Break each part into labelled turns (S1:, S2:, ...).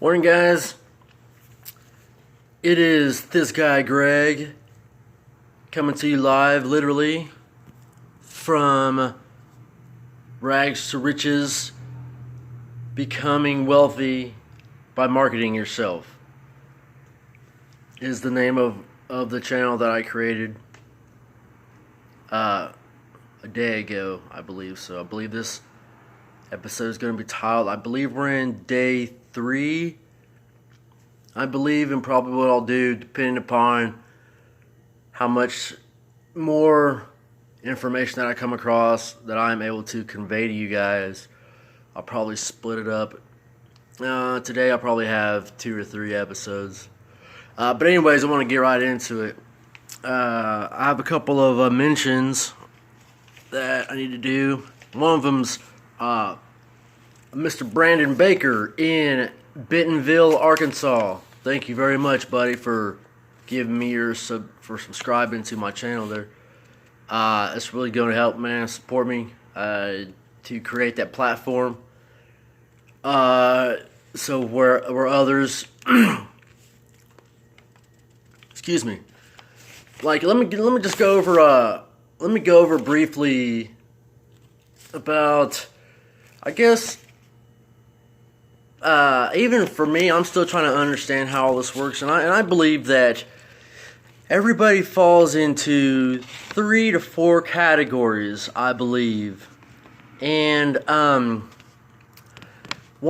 S1: Morning, guys. It is this guy, Greg, coming to you live, literally, from rags to riches, becoming wealthy by marketing yourself, is the name of the channel that I created a day ago, I believe. So I believe this episode is going to be titled, I believe we're in day 3. I believe, and probably what I'll do, depending upon how much more information that I come across that I'm able to convey to you guys, I'll probably split it up. Today I'll probably have 2 or 3 episodes. But anyways, I want to get right into it. I have a couple of mentions that I need to do. One of them's Mr. Brandon Baker in Bentonville, Arkansas. Thank you very much, buddy, for giving me for subscribing to my channel there. It's really going to help, man, support me to create that platform. So where others, excuse me, like let me just go over let me go over briefly about, I guess. Even for me, I'm still trying to understand how all this works, and I believe that everybody falls into 3 to 4 categories, I believe, and one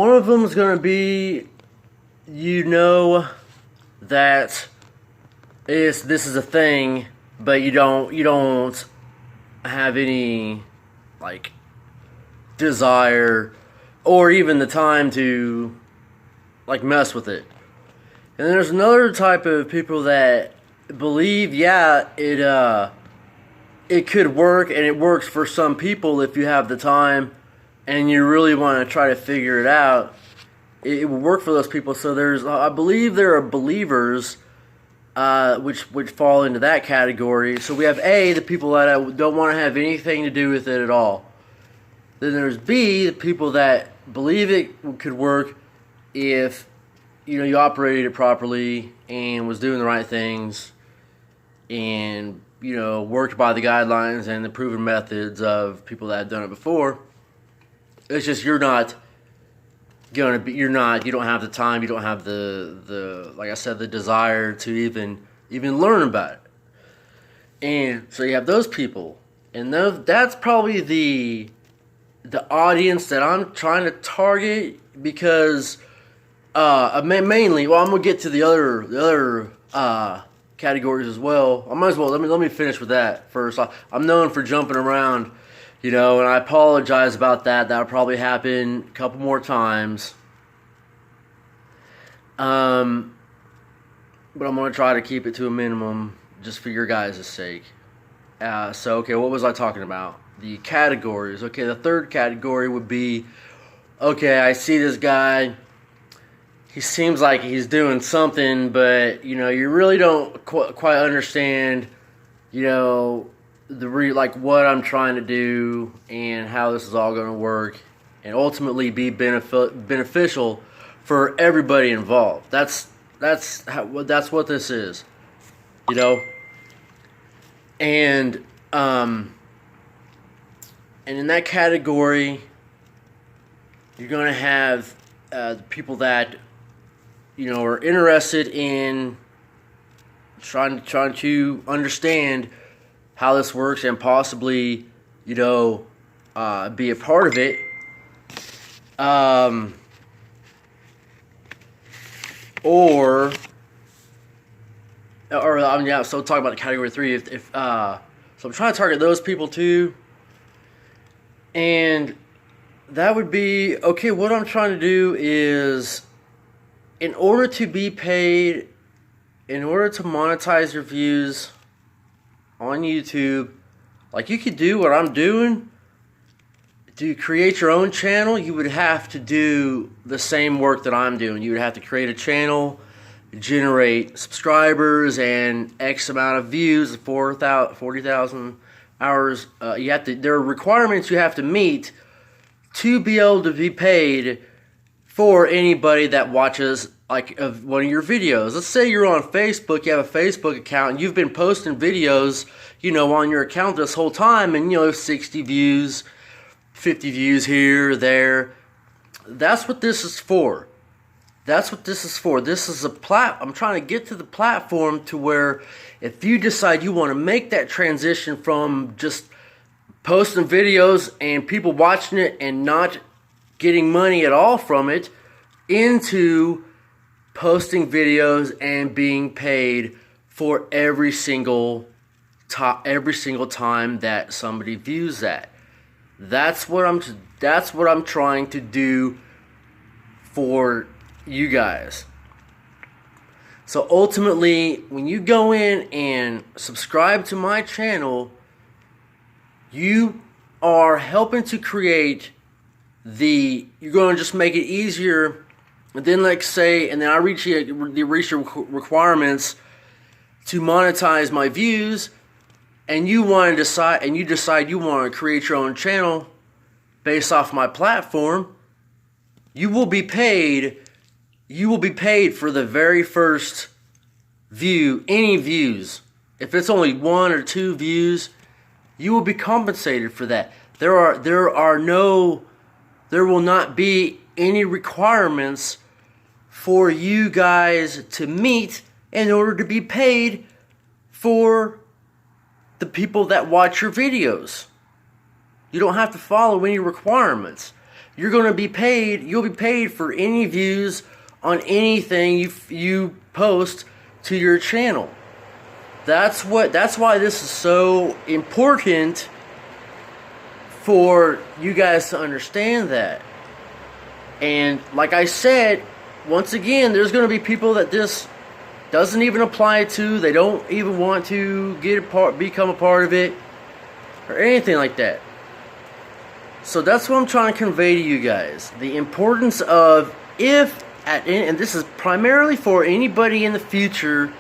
S1: of them is going to be, that this is a thing, but you don't have any like desire or even the time to like mess with it. And there's another type of people that believe, it could work, and it works for some people if you have the time and you really want to try to figure it out. It will work for those people. So I believe there are believers which fall into that category. So we have A, the people that don't want to have anything to do with it at all. Then there's B, the people that believe it could work if you operated it properly and was doing the right things and worked by the guidelines and the proven methods of people that have done it before. It's just you don't have the time, you don't have the like I said, the desire to even learn about it. And so you have those people, and that's probably the audience that I'm trying to target, because mainly, well, I'm gonna get to the other categories as well. I might as well let me finish with that first. I'm known for jumping around, and I apologize about that. That'll probably happen a couple more times. But I'm gonna try to keep it to a minimum just for your guys' sake. So okay, what was I talking about? The categories. Okay, the third category would be, okay, I see this guy, he seems like he's doing something, but you really don't quite understand like what I'm trying to do and how this is all going to work and ultimately be beneficial for everybody involved. That's what this is, and in that category, you're going to have the people that are interested in trying to understand how this works and possibly be a part of it. So talking about the category 3, so I'm trying to target those people too. And that would be, okay, what I'm trying to do is, in order to be paid, in order to monetize your views on YouTube, like you could do what I'm doing, to create your own channel, you would have to do the same work that I'm doing. You would have to create a channel, generate subscribers and X amount of views, 40,000 hours. There are requirements you have to meet to be able to be paid for anybody that watches like one of your videos. Let's say you're on Facebook, you have a Facebook account, and you've been posting videos, on your account this whole time, and 60 views, 50 views here, there. That's what this is for. That's what this is for. This is I'm trying to get to the platform to where if you decide you want to make that transition from just posting videos and people watching it and not getting money at all from it, into posting videos and being paid for every single time that somebody views that. That's what I'm trying to do for you guys. So ultimately, when you go in and subscribe to my channel, you are helping to create you're going to just make it easier. And then and then I reach the requirements to monetize my views, and you decide you want to create your own channel based off my platform, you will be paid for the very first view, any views. If it's only 1 or 2 views, you will be compensated for that. There will not be any requirements for you guys to meet in order to be paid for the people that watch your videos. You don't have to follow any requirements. You'll be paid for any views on anything you post to your channel. That's why this is so important for you guys to understand that. And like I said, once again, there's going to be people that this doesn't even apply to. They don't even want to become a part of it, or anything like that. So that's what I'm trying to convey to you guys. The importance of, and this is primarily for anybody in the future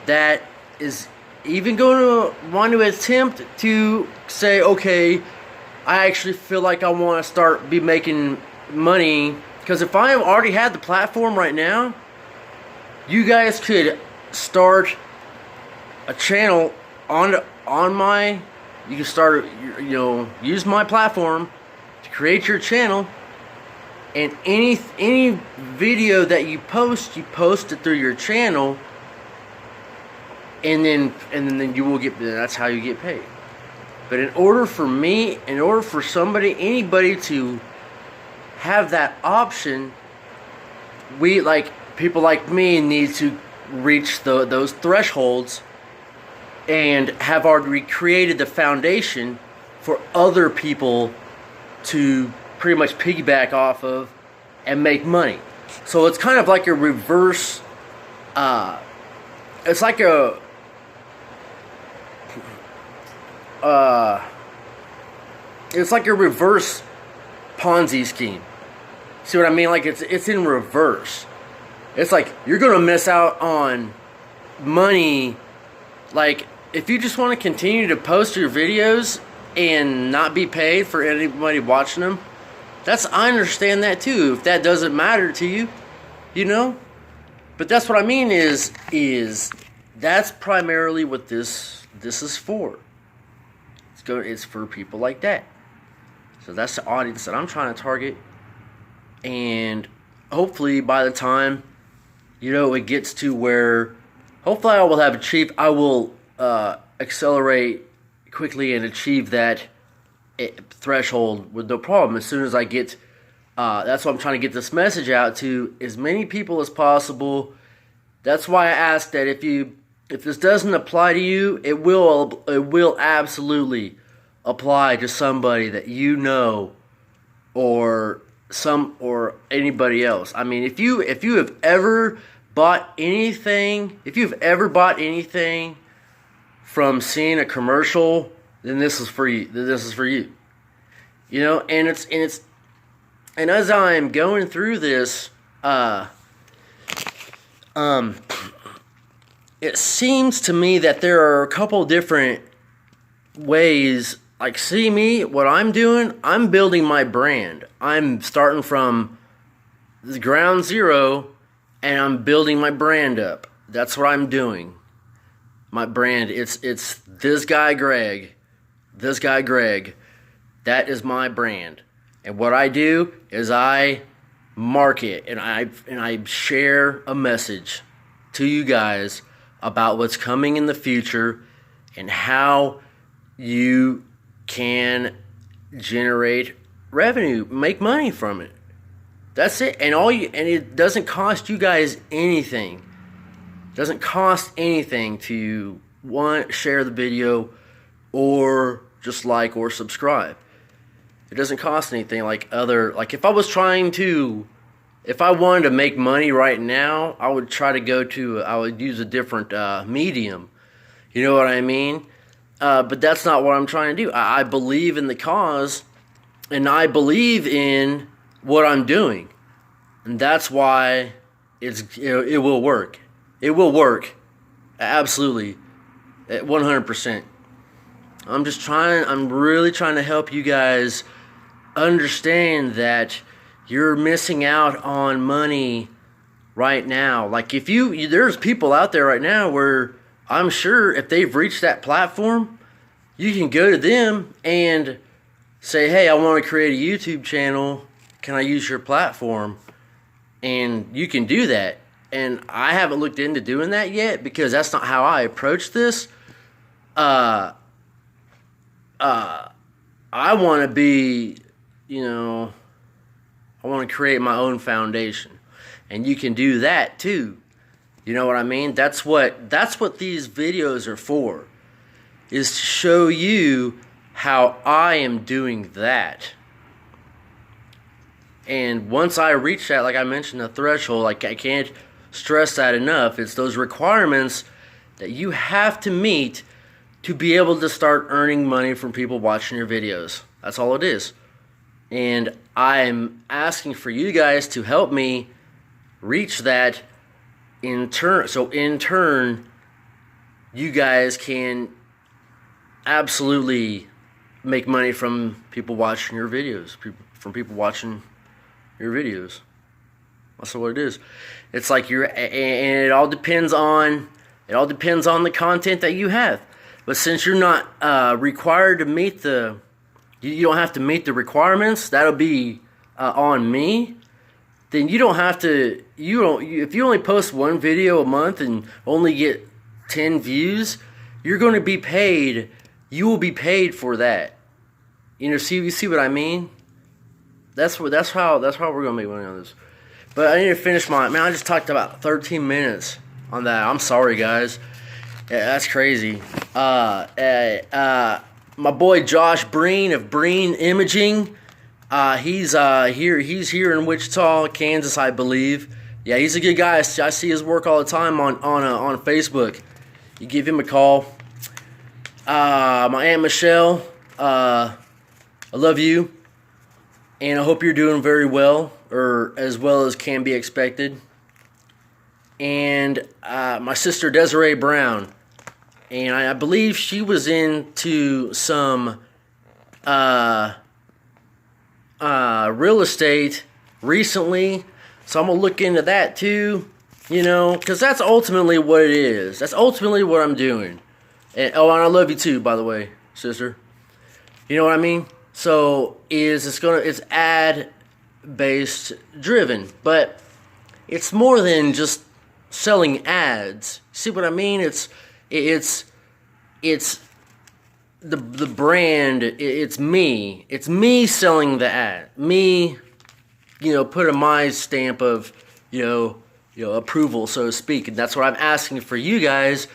S1: that is even going to want to attempt to say, okay, I actually feel like I want to be making money. Because if I already had the platform right now, you guys could start a channel you can start, use my platform to create your channel, and any video that you post it through your channel, and then you will that's how you get paid. But in order for anybody to have that option, people like me need to reach those thresholds and have already created the foundation for other people to pretty much piggyback off of and make money. So it's kind of like a reverse, it's like a reverse Ponzi scheme. See what I mean? Like it's in reverse. It's like you're gonna miss out on money. Like if you just want to continue to post your videos and not be paid for anybody watching them, I understand that too. If that doesn't matter to you, But that's what I mean is that's primarily what this is for. It's for people like that. So that's the audience that I'm trying to target. And hopefully by the time, it gets to where, hopefully I will accelerate quickly and achieve that threshold with no problem. As soon as I get, that's why I'm trying to get this message out to as many people as possible. That's why I ask that if this doesn't apply to you, it will absolutely apply to somebody that or anybody else. I mean, if you have ever bought anything, from seeing a commercial, then this is for you. And as I'm going through this, it seems to me that there are a couple different ways. Like, what I'm doing, I'm building my brand. I'm starting from the ground zero, and I'm building my brand up. That's what I'm doing. My brand, it's this guy Greg. This guy Greg. That is my brand. And what I do is I market and I share a message to you guys about what's coming in the future and how you can generate revenue, make money from it. That's it. And it doesn't cost you guys anything. It doesn't cost anything to share the video or just like or subscribe. It doesn't cost anything like if I wanted to make money right now, I would use a different medium. You know what I mean? But that's not what I'm trying to do. I believe in the cause, and I believe in what I'm doing. And that's why it will work. It will work. Absolutely. At 100%. I'm really trying to help you guys understand that you're missing out on money right now. Like there's people out there right now where I'm sure if they've reached that platform, you can go to them and say, hey, I want to create a YouTube channel. Can I use your platform? And you can do that. And I haven't looked into doing that yet because that's not how I approach this. I want to be, I want to create my own foundation. And you can do that too. You know what I mean? That's what these videos are for. Is to show you how I am doing that. And once I reach that, like I mentioned, the threshold, like I can't stress that enough. It's those requirements that you have to meet to be able to start earning money from people watching your videos. That's all it is. And I'm asking for you guys to help me reach that in turn. So in turn, you guys can absolutely make money from people watching your videos, from people watching your videos. That's what it is. It's like and it all depends on the content that you have. But since you're not required to meet you don't have to meet the requirements. That'll be on me. Then you don't have to. If you only post one video a month and only get 10 views, you're going to be paid. You will be paid for that. You see what I mean? That's how we're gonna make money on this. But I need to finish I just talked about 13 minutes on that. I'm sorry, guys. Yeah, that's crazy. My boy Josh Breen of Breen Imaging. He's here in Wichita, Kansas, I believe. Yeah, he's a good guy. I see his work all the time on Facebook. You give him a call. My Aunt Michelle, I love you, and I hope you're doing very well, or as well as can be expected. And my sister Desiree Brown, and I believe she was into some real estate recently, so I'm gonna look into that too. Because that's ultimately what it is. That's ultimately what I'm doing. And I love you too, by the way, sister. You know what I mean? So it's ad based driven, but it's more than just selling ads. See what I mean? It's the brand. It's me. It's me selling the ad. Me, putting my stamp of approval, so to speak. And that's what I'm asking for you guys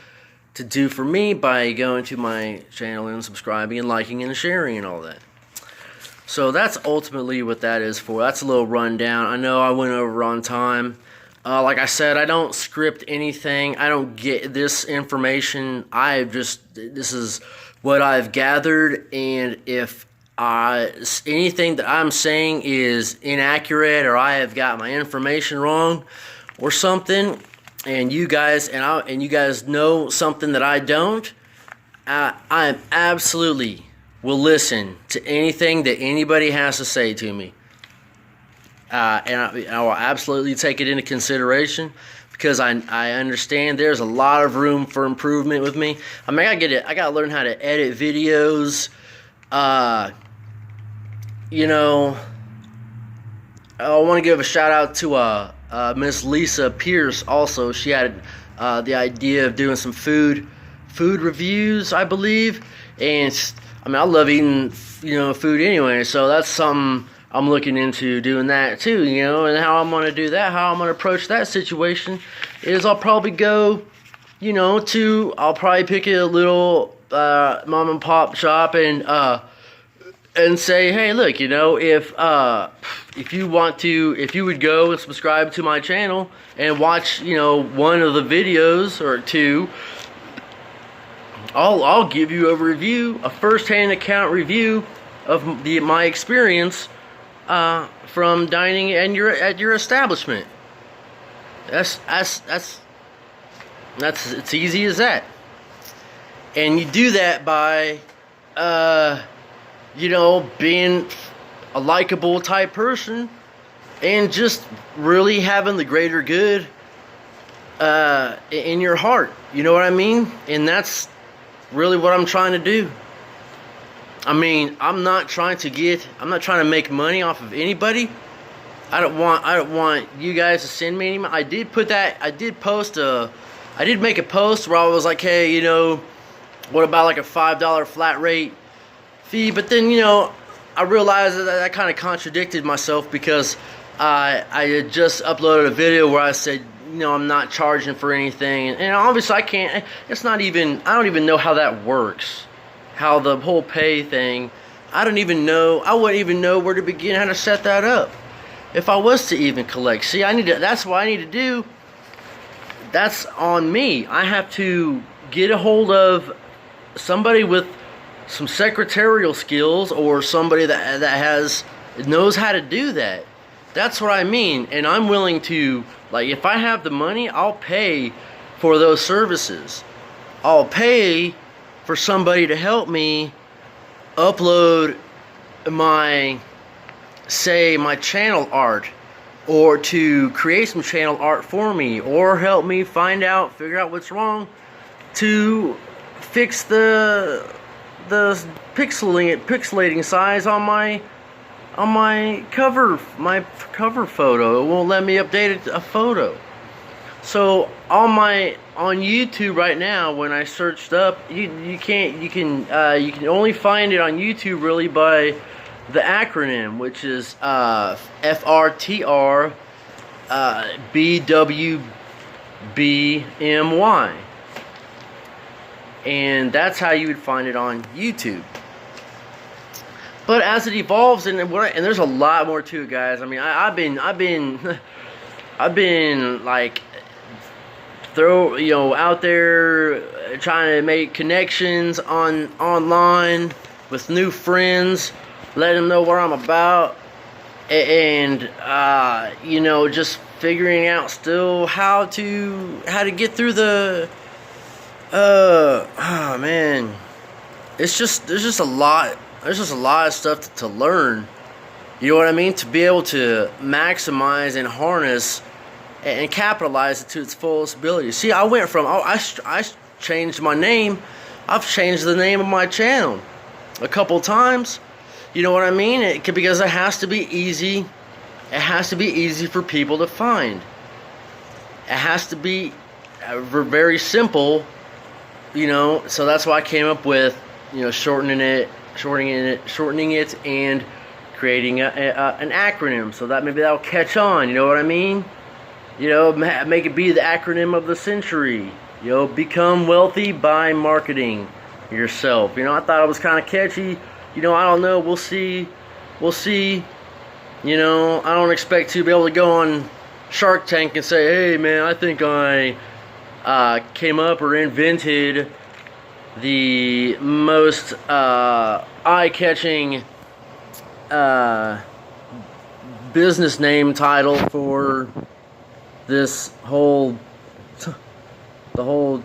S1: to do for me by going to my channel and subscribing and liking and sharing and all that. So that's ultimately what that is for. That's a little rundown. I know I went over on time. Like I said, I don't script anything. I don't get this information. This is what I've gathered, and if anything that I'm saying is inaccurate or I have got my information wrong or something, and you guys know something that I don't, I absolutely will listen to anything that anybody has to say to me. I will absolutely take it into consideration because I understand there's a lot of room for improvement with me. I mean, I gotta learn how to edit videos. You know, I want to give a shout out to Miss Lisa Pierce. Also, she had the idea of doing some food reviews, I believe. And I mean, I love eating food anyway, so that's something I'm looking into doing that too. And how I'm gonna do that, how I'm gonna approach that situation is I'll probably go, I'll probably pick a little mom and pop shop and say, hey, look, if you would go and subscribe to my channel and watch, one of the videos or two, I'll give you a first-hand account review of my experience from dining at your establishment. That's it's easy as that. And you do that by being a likable type person and just really having the greater good in your heart. You know what I mean? And that's really what I'm trying to do. I mean, I'm not trying to make money off of anybody. I don't want you guys to send me any money. I did make a post where I was like, hey, what about like a $5 flat rate fee? But then, I realized that I kind of contradicted myself because I had just uploaded a video where I said, I'm not charging for anything. And obviously I can't, I don't even know how that works. How the whole pay thing, I wouldn't even know where to begin, how to set that up. If I was to even collect. See, that's what I need to do. That's on me. I have to get a hold of somebody with some secretarial skills or somebody that knows how to do that. That's what I mean. And I'm willing to, if I have the money, I'll pay for those services. I'll pay for somebody to help me upload my channel art, or to create some channel art for me, or help me figure out what's wrong to fix the pixelating size on my cover photo. It won't let me update a photo. So on YouTube right now, when I searched up, you can only find it on YouTube really by the acronym, which is FRTR BWBMY, and that's how you would find it on YouTube. But as it evolves, and there's a lot more to it, guys. I mean, I've been like out there trying to make connections online with new friends, let them know what I'm about, and just figuring out still how to get through the oh man, there's just a lot of stuff to learn. You know what I mean? To be able to maximize and harness and capitalize it to its fullest ability. See, I went from I changed my name. I've changed the name of my channel a couple times. You know what I mean? Because it has to be easy. It has to be easy for people to find. It has to be very simple. So that's why I came up with shortening it, and creating an acronym so that maybe that'll catch on. You know what I mean? Make it be the acronym of the century. Become wealthy by marketing yourself. I thought it was kind of catchy. I don't know. We'll see. I don't expect to be able to go on Shark Tank and say, hey man, I think I came up or invented the most eye-catching business name title for the whole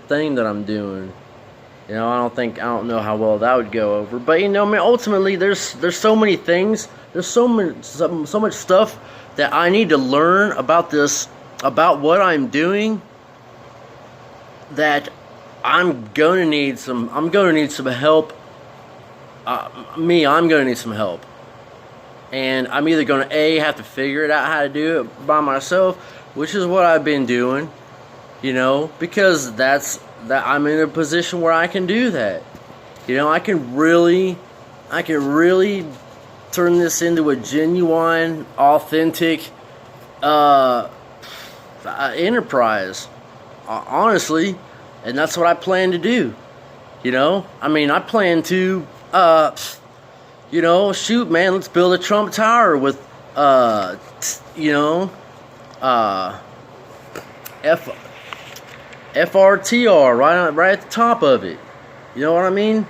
S1: thing that I'm doing. I don't know how well that would go over. But ultimately there's so many things, there's so much stuff that I need to learn about this, about what I'm doing, that I'm gonna need some help. I'm gonna need some help, and I'm either gonna have to figure it out how to do it by myself, which is what I've been doing, because that I'm in a position where I can do that. I can really turn this into a genuine, authentic enterprise, honestly, and that's what I plan to do. I plan to, shoot, man, let's build a Trump Tower with, FRTR right at the top of it. You know what I mean?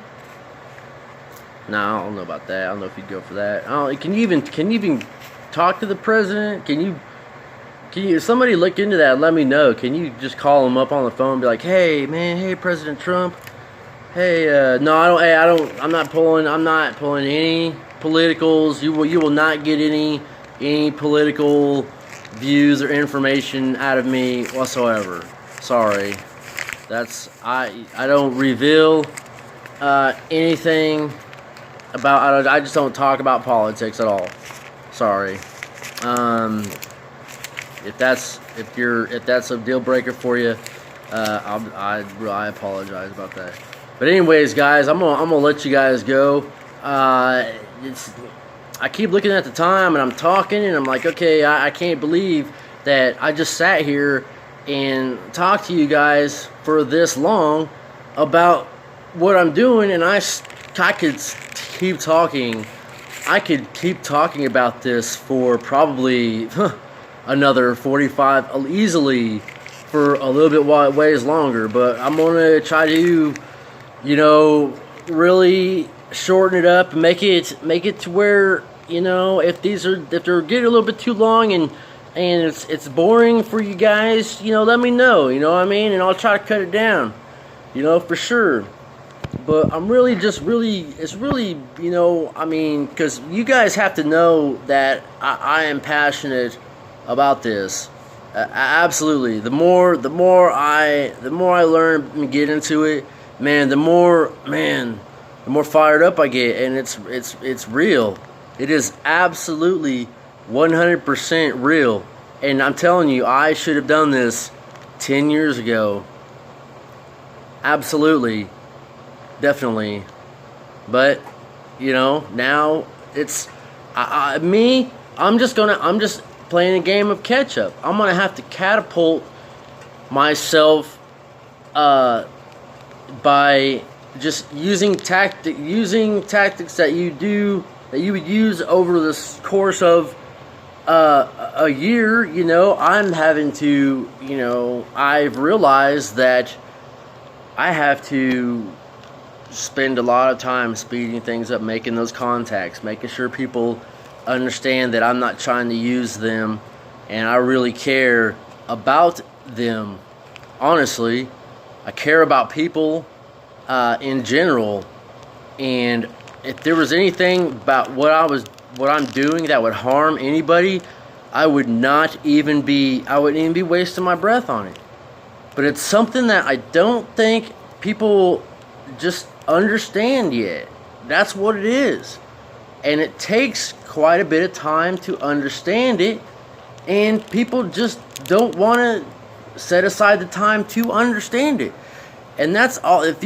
S1: No, I don't know about that. I don't know if you'd go for that. Can you even talk to the president? Can you somebody look into that and let me know? Can you just call him up on the phone and be like, hey man, hey President Trump, hey, no, I'm not pulling any politicals. You will not get any political views or information out of me whatsoever. Sorry. I don't reveal anything about. I just don't talk about politics at all. Sorry. If that's a deal breaker for you, I apologize about that. But anyways, guys, I'm gonna let you guys go. I keep looking at the time and I'm talking and I'm like, okay, I can't believe that I just sat here and talked to you guys for this long about what I'm doing, and I could keep talking. I could keep talking about this for probably another 45, easily, for a little bit ways longer. But I'm gonna try to, really shorten it up and make it to where, if they're getting a little bit too long and it's boring for you guys, let me know, you know what I mean? And I'll try to cut it down, for sure. But I'm it's really, because you guys have to know that I am passionate about this. Absolutely. The more I learn and get into it, the more fired up I get, and it's real. It is absolutely 100% real. And I'm telling you, I should have done this 10 years ago. Absolutely. Definitely. But, now it's I'm just playing a game of catch up. I'm going to have to catapult myself by just using tactics that you would use over the course of a year. I'm having to, I've realized that I have to spend a lot of time speeding things up, making those contacts, making sure people understand that I'm not trying to use them and I really care about them. Honestly, I care about people in general, and if there was anything about what I'm doing that would harm anybody, I wouldn't even be wasting my breath on it. But it's something that I don't think people just understand yet. That's what it is. And it takes quite a bit of time to understand it, and people just don't want to set aside the time to understand it. And that's all. If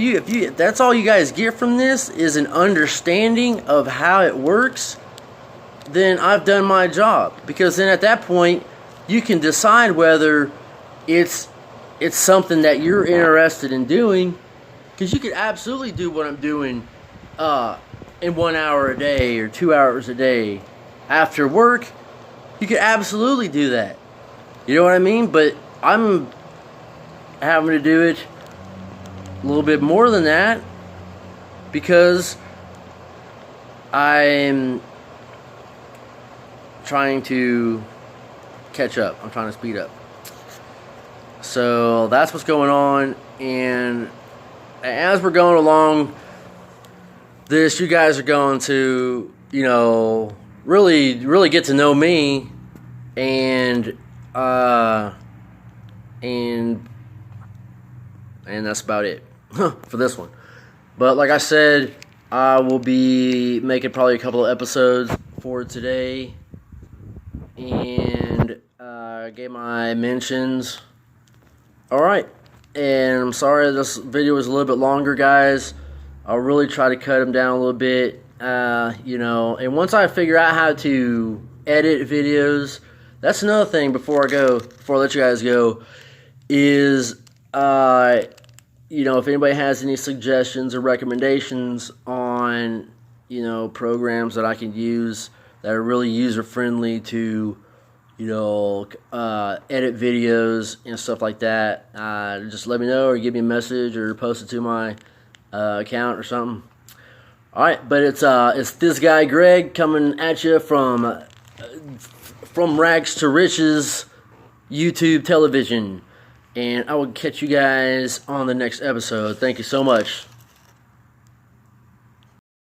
S1: that's all you guys get from this is an understanding of how it works, then I've done my job. Because then at that point, you can decide whether it's something that you're interested in doing. Because you could absolutely do what I'm doing in 1 hour a day or 2 hours a day after work. You could absolutely do that. You know what I mean? But I'm having to do it a little bit more than that because I'm trying to catch up. I'm trying to speed up. So that's what's going on. And as we're going along this, you guys are going to, really, really get to know me and uh, and that's about it for this one. But like I said, I will be making probably a couple of episodes for today, and get my mentions. All right, and I'm sorry this video was a little bit longer, guys. I'll really try to cut them down a little bit, and once I figure out how to edit videos, that's another thing before I let you guys go, is, if anybody has any suggestions or recommendations on, programs that I can use that are really user-friendly to, edit videos and stuff like that, just let me know or give me a message or post it to my account or something. All right, but it's this guy Greg coming at you from rags to riches YouTube television, and I will catch you guys on the next episode. Thank you so much.